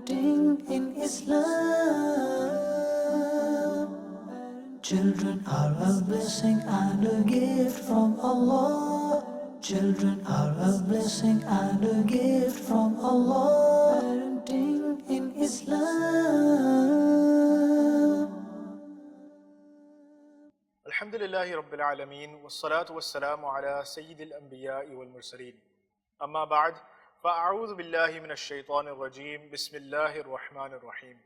Parenting in Islam. Children are a blessing and a gift from Allah. Children are a blessing and a gift from Allah. Parenting in Islam. Alhamdulillahi Rabbil Alameen, wassalatu wassalamu ala Sayyidil Anbiya'i wal Mursaleen. Amma ba'd, fa'a'udhu billahi minash shaitanir rajeem, bismillahir rahmanir rahim.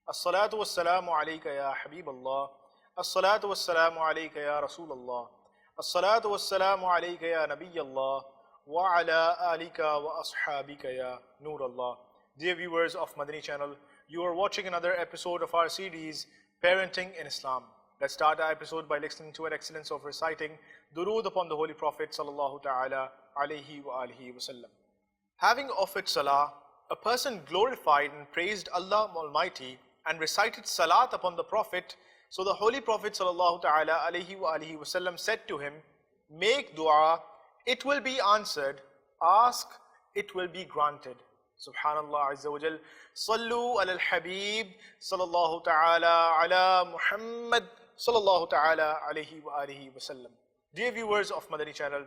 As-salatu wassalamu alayka ya Habiballah, as-salatu wassalamu alayka ya Rasulallah, as-salatu wassalamu alayka ya Nabiyallah, wa ala alika wa ashabika ya Nurallah. Dear viewers of Madani Channel, you are watching another episode of our series, Parenting in Islam. Let's start our episode by listening to an excellence of reciting Durood upon the Holy Prophet sallallahu ta'ala alayhi wa alihi wasallam. Having offered salah, a person glorified and praised Allah Almighty and recited salat upon the Prophet. So the Holy Prophet sallallahu ta'ala alayhi wa alihi wasallam said to him, make dua, it will be answered, ask, it will be granted. Subhanallah Azza wa Jal. Sallu ala al-Habib sallallahu ta'ala ala Muhammad sallallahu ta'ala alayhi wa alihi wasallam. Dear viewers of Madani Channel,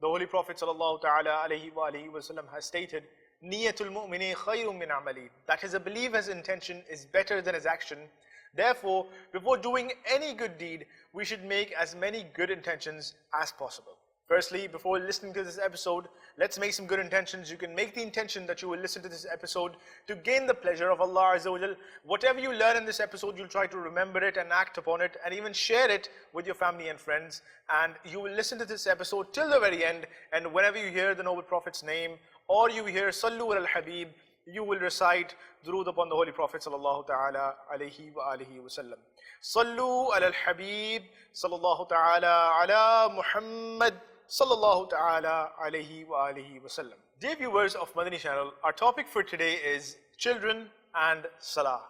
the Holy Prophet sallallahu ta'ala alayhi wa alihi wasallam has stated, Niyatul mu'mini khayrun min amali. That is, a believer's intention is better than his action. Therefore, before doing any good deed, we should make as many good intentions as possible. Firstly, before listening to this episode, let's make some good intentions. You can make the intention that you will listen to this episode to gain the pleasure of Allah Azza wa Jal. Whatever you learn in this episode, you'll try to remember it and act upon it and even share it with your family and friends. And you will listen to this episode till the very end. And whenever you hear the Noble Prophet's name or you hear Sallu al-Habib, you will recite Durood upon the Holy Prophet sallallahu ta'ala alayhi wa alihi wa sallam. Sallu al-Habib sallallahu ta'ala ala Muhammad sallallahu ta'ala alayhi wa alihi wa sallam. Dear viewers of Madani Channel, our topic for today is children and salah.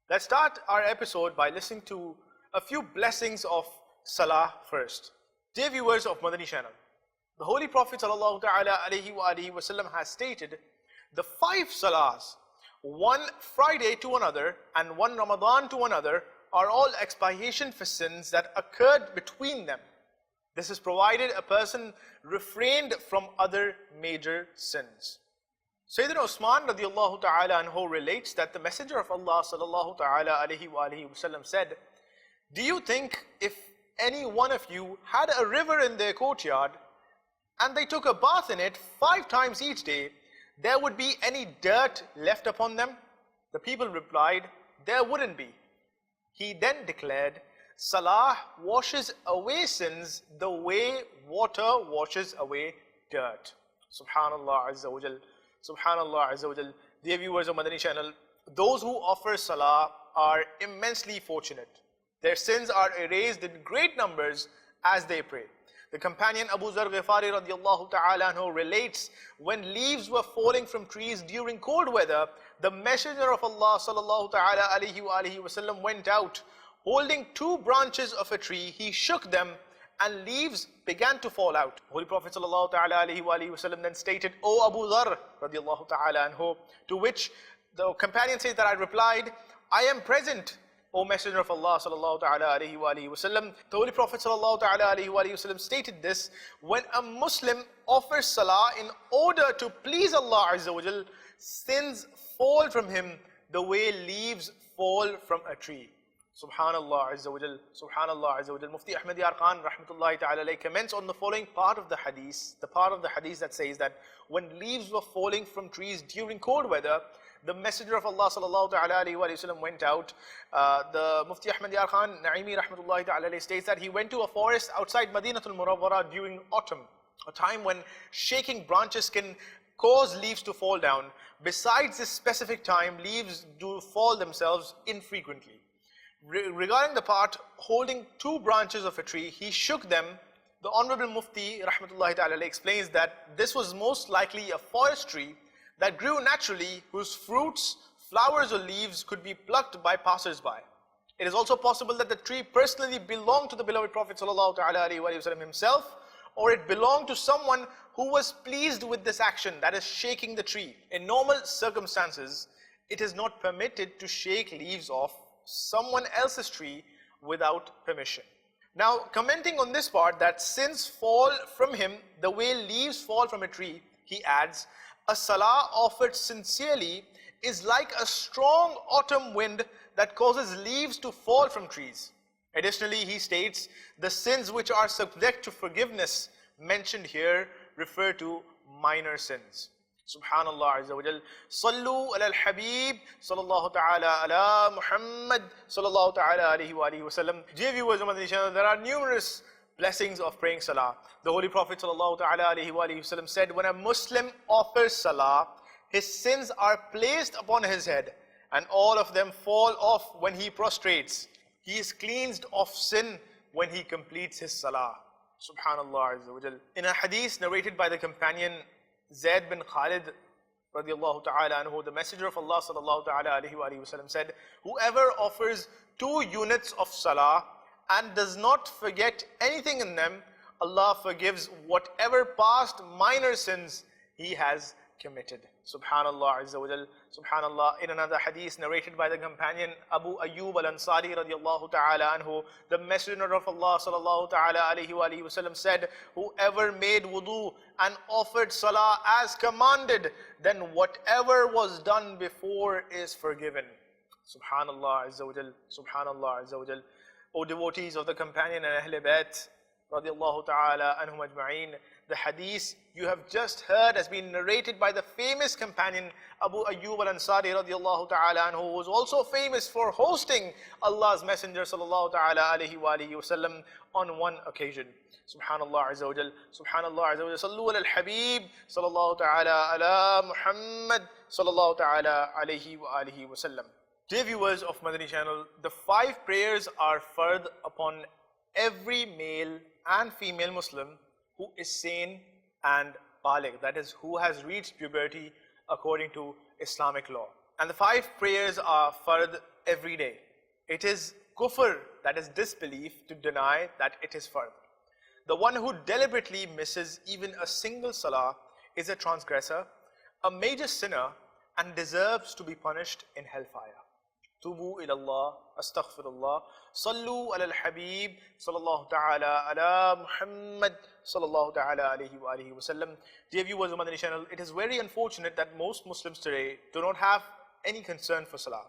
Let's start our episode by listening to a few blessings of salah first. Dear viewers of Madani Channel, the Holy Prophet sallallahu ta'ala alayhi wa alihi wa sallam has stated the 5 salahs, one Friday to another and one Ramadan to another, are all expiation for sins that occurred between them. This is provided a person refrained from other major sins. Sayyidina Usman radiallahu ta'ala anhu relates that the Messenger of Allah sallallahu ta'ala alayhi wa alihi wasallam said, do you think if any one of you had a river in their courtyard and they took a bath in it 5 times each day, there would be any dirt left upon them? The people replied, there wouldn't be. He then declared, salah washes away sins the way water washes away dirt. Subhanallah Azza wa Jal. Subhanallah Azza wa Jal. Dear viewers of Madani Channel, those who offer salah are immensely fortunate. Their sins are erased in great numbers as they pray. The companion Abu Zar Ghifari radiallahu ta'ala anhu relates, when leaves were falling from trees during cold weather, the Messenger of Allah sallallahu ta'ala alayhi wa alihi wasallam went out. Holding 2 branches of a tree, he shook them and leaves began to fall out. Holy Prophet sallallahu ta'ala alayhi wa alihi wasallam then stated, O Abu Dhar radiallahu ta'ala anhu, to which the companion says that I replied, I am present, O Messenger of Allah sallallahu ta'ala alayhi wa alihi wasallam. The Holy Prophet sallallahu ta'ala alayhi wa alihi wasallam stated this, when a Muslim offers salah in order to please Allah Azza wa Jal, sins fall from him the way leaves fall from a tree. Subhanallah Azza wa Jal. Subhanallah Azza wa Jal. Mufti Ahmad Yar Khan rahmatullahi ta'ala alayhi comments on the following part of the hadith, the part of the hadith that says that when leaves were falling from trees during cold weather, the Messenger of Allah sallallahu ta'ala alayhi wa sallam went out. The Mufti Ahmad Yar Khan Naimi rahmatullahi ta'ala alayhi states that he went to a forest outside Madinatul Munawwara during autumn, a time when shaking branches can cause leaves to fall down. Besides this specific time, leaves do fall themselves infrequently. Regarding the part holding 2 branches of a tree, he shook them. The Honorable Mufti rahmatullahi ta'ala explains that this was most likely a forest tree that grew naturally, whose fruits, flowers or leaves could be plucked by passers-by. It is also possible that the tree personally belonged to the beloved Prophet sallallahu ta'ala alayhi wa sallam himself, or it belonged to someone who was pleased with this action, that is shaking the tree. In normal circumstances, it is not permitted to shake leaves off someone else's tree without permission. Now, commenting on this part, that sins fall from him the way leaves fall from a tree, he adds, a salah offered sincerely is like a strong autumn wind that causes leaves to fall from trees. Additionally, he states, the sins which are subject to forgiveness mentioned here refer to minor sins. Subhanallah Azza wa Jal. Sallu ala al-Habib sallallahu ta'ala ala Muhammad sallallahu ta'ala alayhi wa alihi wa sallam. Dear viewers of Madani Channel, there are numerous blessings of praying salah. The Holy Prophet sallallahu ta'ala alayhi wa alihi wa sallam said, when a Muslim offers salah, his sins are placed upon his head and all of them fall off when he prostrates. He is cleansed of sin when he completes his salah. Subhanallah Azza wa Jal. In a hadith narrated by the companion Zayd bin Khalid radiallahu ta'ala anhu, the Messenger of Allah sallallahu ta'ala alayhi wa sallam said, whoever offers 2 units of salah and does not forget anything in them, Allah forgives whatever past minor sins he has committed. Subhanallah Azza wa Jal. Subhanallah. In another hadith narrated by the companion Abu Ayyub al-Ansari radiallahu ta'ala anhu, the Messenger of Allah sallallahu ta'ala alayhi wa sallam said, whoever made wudu and offered salah as commanded, then whatever was done before is forgiven. Subhanallah Azza wa Jal. Subhanallah Azza wa Jal. O devotees of the companion and Ahl Bayt radiallahu ta'ala anhum ajma'een, the hadith you have just heard has been narrated by the famous companion Abu Ayyub al-Ansari radiallahu ta'ala anhu, who was also famous for hosting Allah's Messenger sallallahu ta'ala alayhi wa alihi wa sallam on one occasion. Subhanallah Azza wa Jal. Subhanallah Azza wa Jal. Sallu ala al-Habib sallallahu ta'ala ala Muhammad sallallahu ta'ala alayhi wa alihi wa sallam. Dear viewers of Madani Channel, the 5 prayers are fard upon every male and female Muslim who is sane and baligh, that is, who has reached puberty according to Islamic law. And the 5 prayers are fard every day. It is kufr, that is disbelief, to deny that it is fard. The one who deliberately misses even a single salah is a transgressor, a major sinner, and deserves to be punished in hellfire. Tubu ilallah, astaghfirullah, sallu ala al-Habib sallallahu ta'ala ala Muhammad sallallahu ta'ala alayhi wa alihi wa sallam. Dear viewers of Madani Channel, it is very unfortunate that most Muslims today do not have any concern for salah.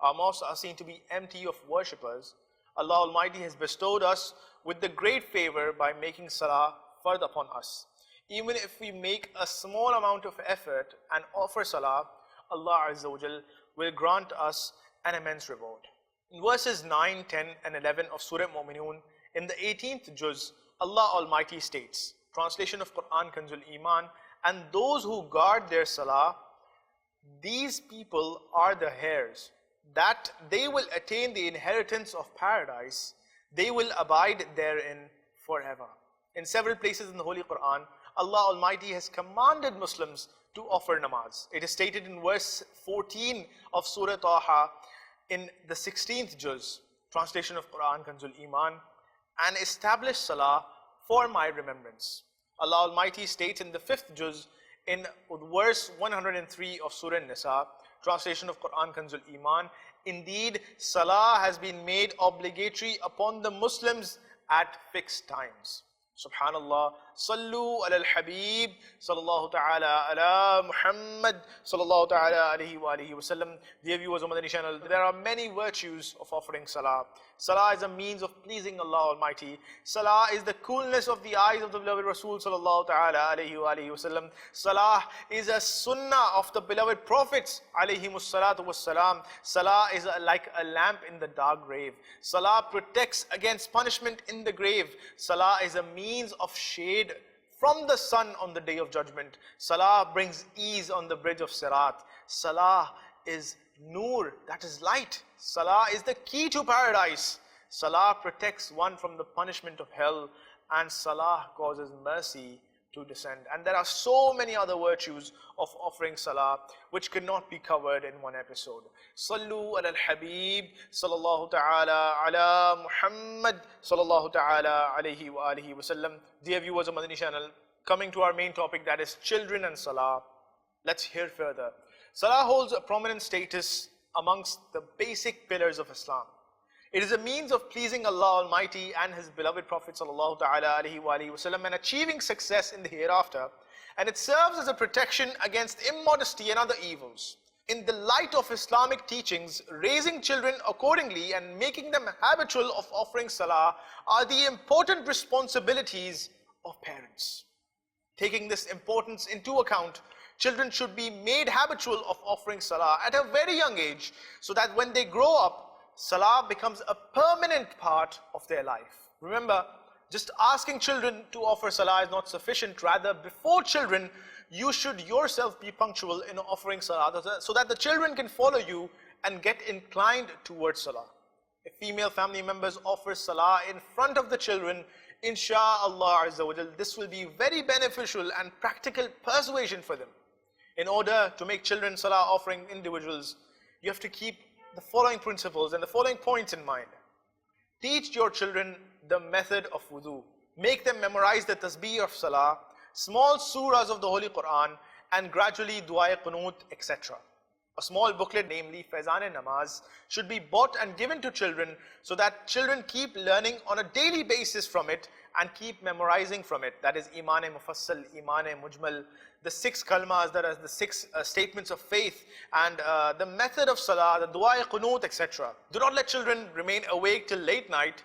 Our mosques are seen to be empty of worshippers. Allah Almighty has bestowed us with the great favor by making salah fard upon us. Even if we make a small amount of effort and offer salah, Allah Azza wa Jal will grant us an immense reward. In verses 9, 10 and 11 of Surah Mu'minun, in the 18th juz, Allah Almighty states, translation of Quran Kanzul Iman, and those who guard their salah, these people are the heirs, that they will attain the inheritance of paradise, they will abide therein forever. In several places in the Holy Quran, Allah Almighty has commanded Muslims to offer namaz. It is stated in verse 14 of Surah Taha in the 16th juz, translation of Quran Kanzul Iman, and establish salah for my remembrance. Allah Almighty states in the 5th juz in verse 103 of Surah Nisa, translation of Quran Kanzul Iman, indeed salah has been made obligatory upon the Muslims at fixed times. Subhanallah. Sallu ala al-Habib sallallahu ta'ala ala Muhammad sallallahu ta'ala alayhi wa alihi wa sallam. Dear viewers of Madani Channel, there are many virtues of offering salah. Salah is a means of pleasing Allah Almighty. Salah is the coolness of the eyes of the beloved Rasul sallallahu ta'ala alayhi wa alihi wa sallam. Salah is a sunnah of the beloved prophets alayhimus salatu was salam. Salah is like a lamp in the dark grave. Salah protects against punishment in the grave. Salah is a means of shade from the sun on the day of judgment. Salah brings ease on the bridge of Sirat. Salah is Noor, that is light. Salah is the key to paradise. Salah protects one from the punishment of hell, and Salah causes mercy to descend. And there are so many other virtues of offering Salah which cannot be covered in one episode. Sallu ala al-Habib sallallahu ta'ala ala Muhammad sallallahu ta'ala alayhi wa alihi wa sallam. Dear viewers of Madani Channel, coming to our main topic, that is children and Salah, let's hear further. Salah holds a prominent status amongst the basic pillars of Islam. It is a means of pleasing Allah Almighty and His beloved Prophet sallallahu ta'ala alaihi wasallam and achieving success in the hereafter, and it serves as a protection against immodesty and other evils. In the light of Islamic teachings, raising children accordingly and making them habitual of offering salah are the important responsibilities of parents. Taking this importance into account, children should be made habitual of offering salah at a very young age, so that when they grow up, salah becomes a permanent part of their life. Remember, just asking children to offer salah is not sufficient. Rather, before children, you should yourself be punctual in offering salah, so that the children can follow you and get inclined towards salah. If female family members offer salah in front of the children, insha'Allah Azza wa Jal, this will be very beneficial and practical persuasion for them. In order to make children salah offering individuals, you have to keep the following principles and the following points in mind. Teach your children the method of wudu. Make them memorize the tasbih of salah, small surahs of the Holy Quran, and gradually dua qunut, etc. A small booklet, namely Faizan-e-Namaz, should be bought and given to children so that children keep learning on a daily basis from it and keep memorizing from it. That is Iman-e-Mufassal, Iman-e-Mujmal, the 6 kalmas, that is the 6 statements of faith, and the method of salah, the dua-qunut, etc. Do not let children remain awake till late night.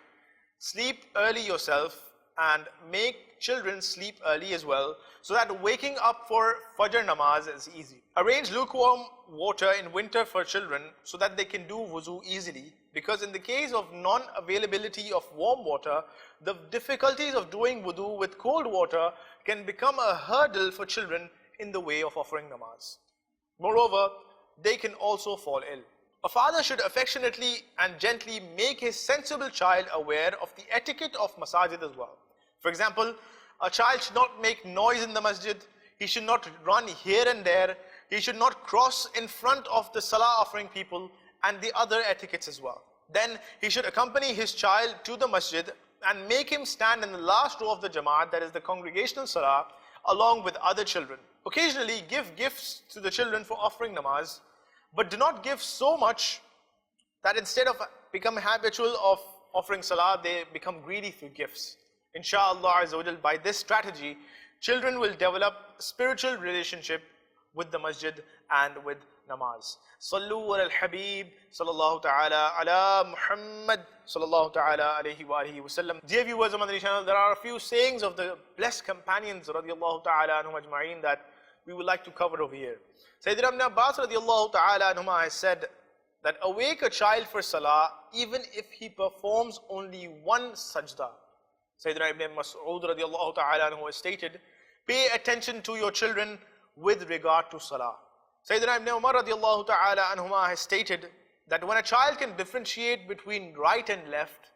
Sleep early yourself and make children sleep early as well, so that waking up for Fajr namaz is easy. Arrange lukewarm water in winter for children so that they can do wuzu easily, because in the case of non-availability of warm water, the difficulties of doing wudu with cold water can become a hurdle for children in the way of offering namaz. Moreover, they can also fall ill. A father should affectionately and gently make his sensible child aware of the etiquette of masajid as well. For example, a child should not make noise in the masjid, he should not run here and there, he should not cross in front of the salah offering people, and the other etiquettes as well. Then he should accompany his child to the masjid and make him stand in the last row of the Jamaat, that is the congregational salah, along with other children. Occasionally give gifts to the children for offering namaz, but do not give so much that instead of becoming habitual of offering salah, they become greedy for gifts. Insha'Allah Azza wa Jal, by this strategy, children will develop spiritual relationship with the masjid and with namaz. Sallu ala al-Habib sallallahu ta'ala ala Muhammad sallallahu ta'ala alayhi wa alihi wa sallam. Dear viewers of Madani Channel, there are a few sayings of the blessed companions radiyallahu ta'ala anhum ajma'in that we would like to cover over here. Sayyidina Ibn Abbas radiyallahu ta'ala anhuma has said that awake a child for salah even if he performs only one sajda. Sayyidina Ibn Mas'ud radiyallahu ta'ala anhu has stated, pay attention to your children with regard to salah. Sayyidina Ibn Umar radiyallahu ta'ala anhuma has stated that when a child can differentiate between right and left,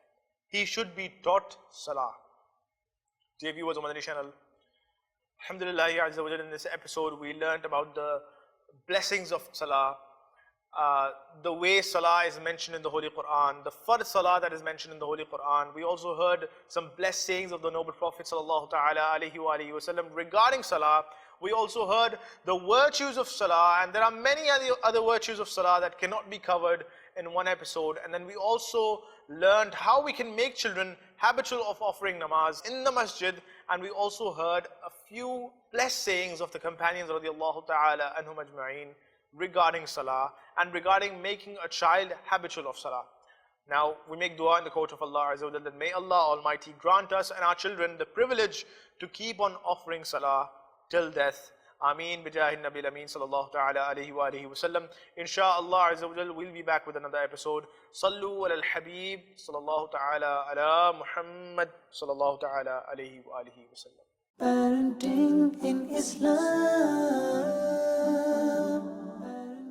he should be taught salah. Dear viewers of Madani Channel, alhamdulillah Azza wa Jalla, in this episode we learned about the blessings of salah, the way salah is mentioned in the Holy Quran, the fard salah that is mentioned in the Holy Quran. We also heard some blessed sayings of the noble Prophet sallallahu ta'ala alayhi wa alihi wa sallam regarding salah. We also heard the virtues of salah, and there are many other virtues of salah that cannot be covered in one episode. And then we also learned how we can make children habitual of offering namaz in the masjid, and we also heard a few blessed sayings of the companions radiyallahu ta'ala anhum ajma'in regarding salah and regarding making a child habitual of salah. Now we make dua in the court of Allah Azza wa Jalla that may Allah Almighty grant us and our children the privilege to keep on offering salah till death. Ameen bijahi Nabil Ameen sallallahu ta'ala alayhi wa alihi wa sallam. Insha'Allah Azza wa Jalla, we'll be back with another episode. Sallu ala al-Habib sallallahu ta'ala ala Muhammad sallallahu ta'ala alayhi wa alihi wa sallam. Parenting in Islam.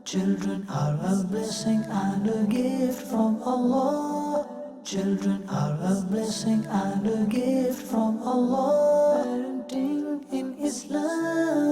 Children are a blessing and a gift from Allah. Children are a blessing and a gift from Allah. Parenting in Islam.